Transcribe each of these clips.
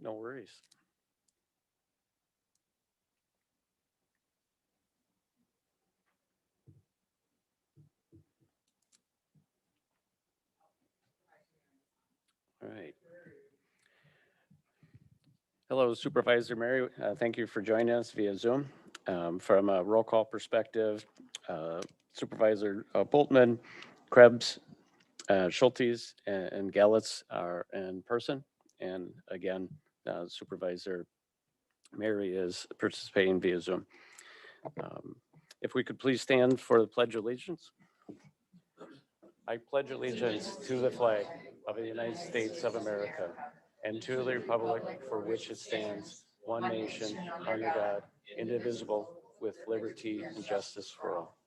No worries. All right. Hello, Supervisor Mary. Thank you for joining us via Zoom. From a roll call perspective, Supervisor Boltman, Krebs, Schultes, and Gallitz are in person. And again, Supervisor Mary is participating via Zoom. If we could please stand for the Pledge of Allegiance. I pledge allegiance to the flag of the United States of America and to the republic for which it stands, one nation, under God, indivisible, with liberty and justice for all.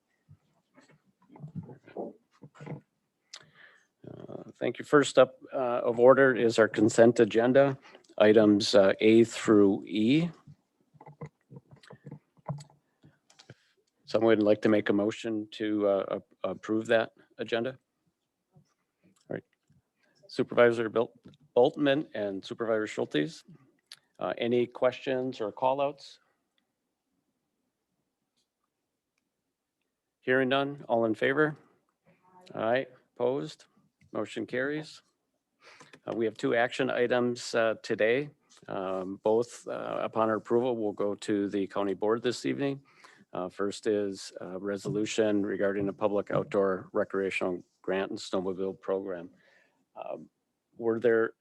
Thank you. First up of order is our consent agenda, items A through E. Someone would like to make a motion to approve that agenda? All right. Supervisor Boltman and Supervisor Schultes, any questions or call outs? Hearing none, all in favor? All right, opposed? Motion carries. We have two action items today. Both upon our approval will go to the county board this evening. First is a resolution regarding a public outdoor recreational grant and snowmobile program. Were there,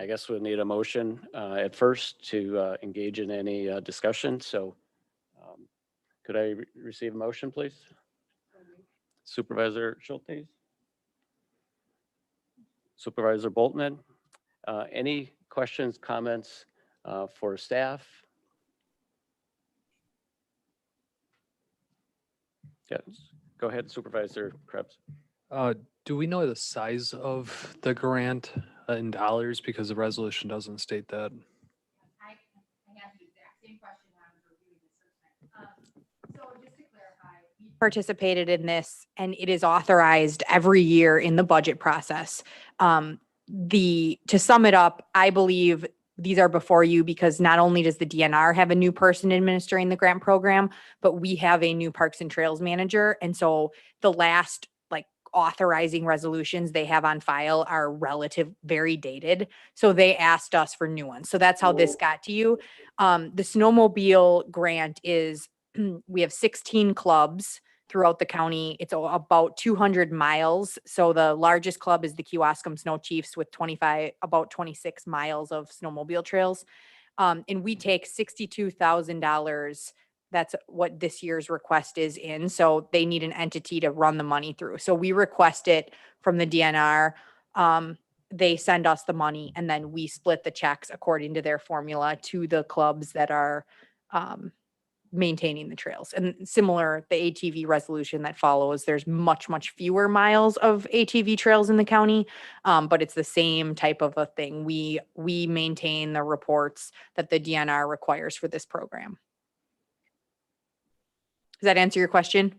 I guess we'll need a motion at first to engage in any discussion. So could I receive a motion, please? Supervisor Schultes? Supervisor Boltman? Any questions, comments for staff? Yes, go ahead, Supervisor Krebs. Do we know the size of the grant in dollars? Because the resolution doesn't state that. I have the exact same question when I was reviewing this. So just to clarify, we participated in this and it is authorized every year in the budget process. To sum it up, I believe these are before you because not only does the DNR have a new person administering the grant program, but we have a new Parks and Trails manager. And so the last authorizing resolutions they have on file are very dated. So they asked us for new ones. So that's how this got to you. The snowmobile grant is, we have 16 clubs throughout the county. It's about 200 miles. So the largest club is the Kewaskum Snow Chiefs with about 26 miles of snowmobile trails. And we take $62,000. That's what this year's request is in. So they need an entity to run the money through. So we request it from the DNR. They send us the money and then we split the checks according to their formula to the clubs that are maintaining the trails. And similar, the ATV resolution that follows, there's much, much fewer miles of ATV trails in the county, but it's the same type of a thing. We maintain the reports that the DNR requires for this program. Does that answer your question?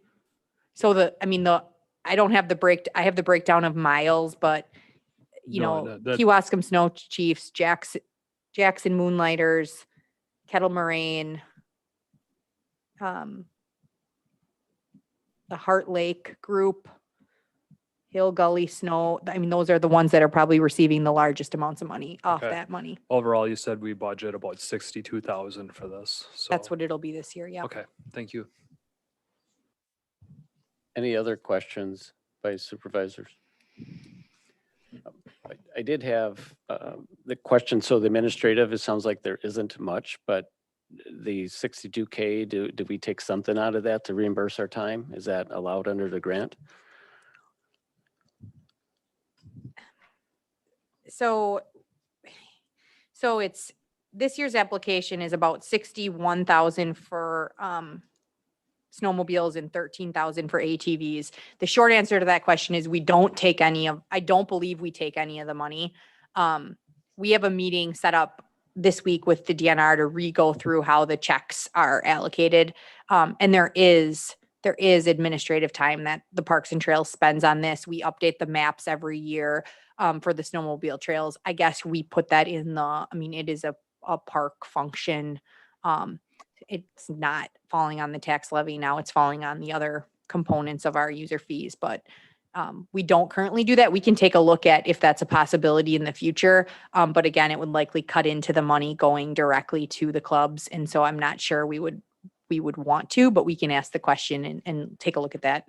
So I don't have I have the breakdown of miles, but Kewaskum Snow Chiefs, Jackson Moonlighters, Kettle Moraine, the Heart Lake group, Hill Gully Snow. Those are the ones that are probably receiving the largest amounts of money off that money. Overall, you said we budget about $62,000 for this. So that's what it'll be this year. Yeah. Okay. Thank you. Any other questions by supervisors? I did have the question. So the administrative, it sounds like there isn't much, but the $62K, do we take something out of that to reimburse our time? Is that allowed under the grant? So it's, this year's application is about 61,000 for snowmobiles and 13,000 for ATVs. The short answer to that question is I don't believe we take any of the money. We have a meeting set up this week with the DNR to go through how the checks are allocated. And there is there is administrative time that the Parks and Trails spends on this. We update the maps every year for the snowmobile trails. I guess we put that in it is a park function. It's not falling on the tax levy now, it's falling on the other components of our user fees, but we don't currently do that. We can take a look at if that's a possibility in the future. But again, it would likely cut into the money going directly to the clubs. And so I'm not sure we would want to, but we can ask the question and take a look at that.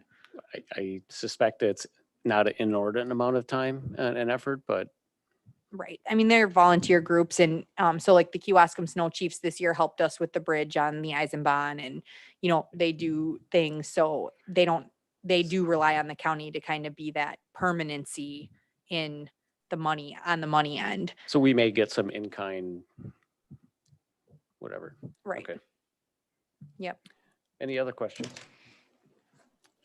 I suspect it's not an inordinate amount of time and effort, but Right. I mean, they're volunteer groups. And so like the Kewaskum Snow Chiefs this year helped us with the bridge on the Eisenbahn, and, they do things. So they do rely on the county to kind of be that permanency in the money on the money end. so we may get some in-kind, whatever. Right. Okay. Yep. Any other questions?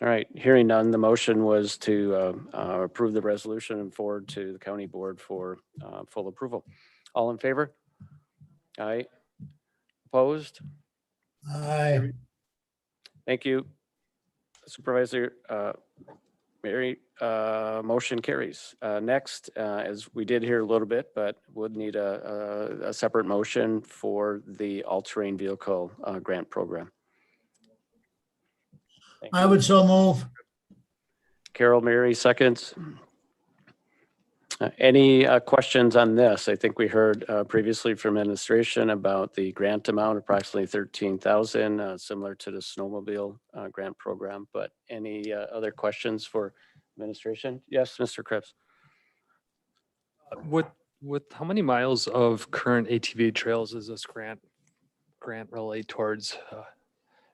All right, hearing none, the motion was to approve the resolution and forward to the county board for full approval. All in favor? Aye. Opposed? Aye. Thank you. Supervisor Mary, motion carries. Next, as we did here a little bit, but would need a separate motion for the all-terrain vehicle grant program. Thank I you. would so move. Carol, Mary, seconds. Any questions on this? I think we heard previously from administration about the grant amount, approximately 13,000, similar to the snowmobile grant program, but any other questions for administration? Yes, Mr. Krebs. With how many miles of current ATV trails does this grant relate towards?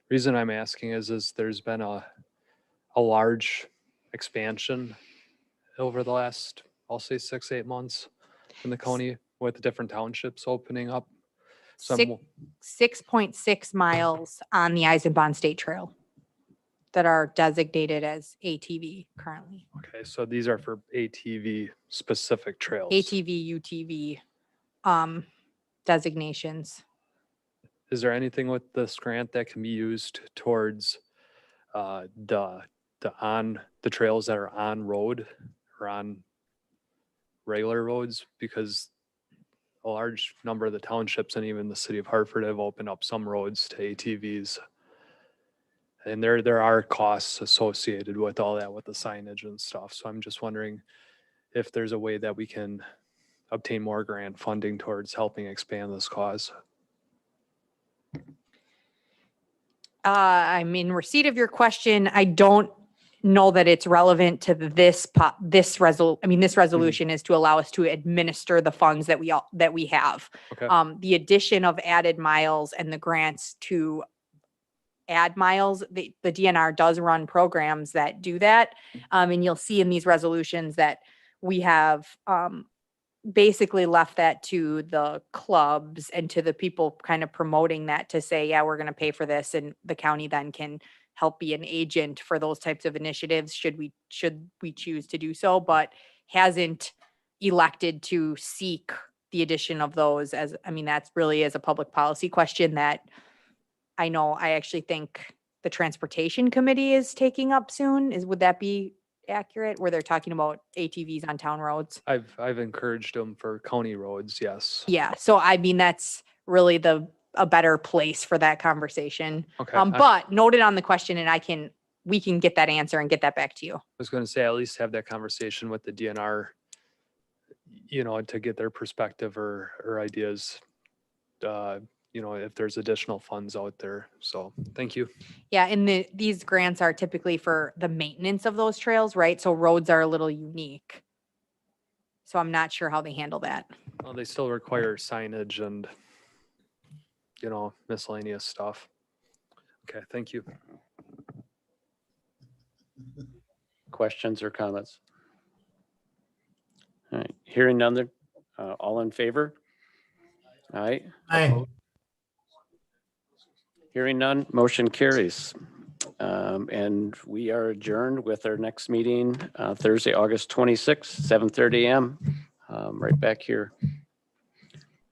Reason I'm asking is there's been a large expansion over the last, I'll say 6-8 months in the county with the different townships opening up. So I'm 6.6 miles on the Eisenbahn State Trail that are designated as ATV currently. okay, so these are for ATV specific trails. ATV, UTV designations. Is there anything with this grant that can be used towards the trails that are on road or on regular roads? Because a large number of the townships and even the city of Hartford have opened up some roads to ATVs. And there are costs associated with all that, with the signage and stuff. So I'm just wondering if there's a way that we can obtain more grant funding towards helping expand this cause. I'm in receipt of your question. I don't know that it's relevant to this resolution is to allow us to administer the funds that we have. Okay. The addition of added miles and the grants to add miles, the DNR does run programs that do that. And you'll see in these resolutions that we have basically left that to the clubs and to the people kind of promoting that to say, yeah, we're going to pay for this. And the county then can help be an agent for those types of initiatives should we choose to do so, but hasn't elected to seek the addition of those that's really as a public policy question that I know I actually think the transportation committee is taking up soon. Would that be accurate, where they're talking about ATVs on town roads? I've encouraged them for county roads, yes. Yeah, so that's really a better place for that conversation. Okay. But noted on the question, and we can get that answer and get that back to you. I was going to say, at least have that conversation with the DNR, to get their perspective or ideas, if there's additional funds out there. So thank you. Yeah, and these grants are typically for the maintenance of those trails, right? So roads are a little unique. So I'm not sure how they handle that. Well, they still require signage and, miscellaneous stuff. Okay, thank you. Questions or comments? All right, hearing none, all in favor? Aye. Aye. Hearing none, motion carries. And we are adjourned with our next meeting Thursday, August 26th, 7:30 a.m. Right back here.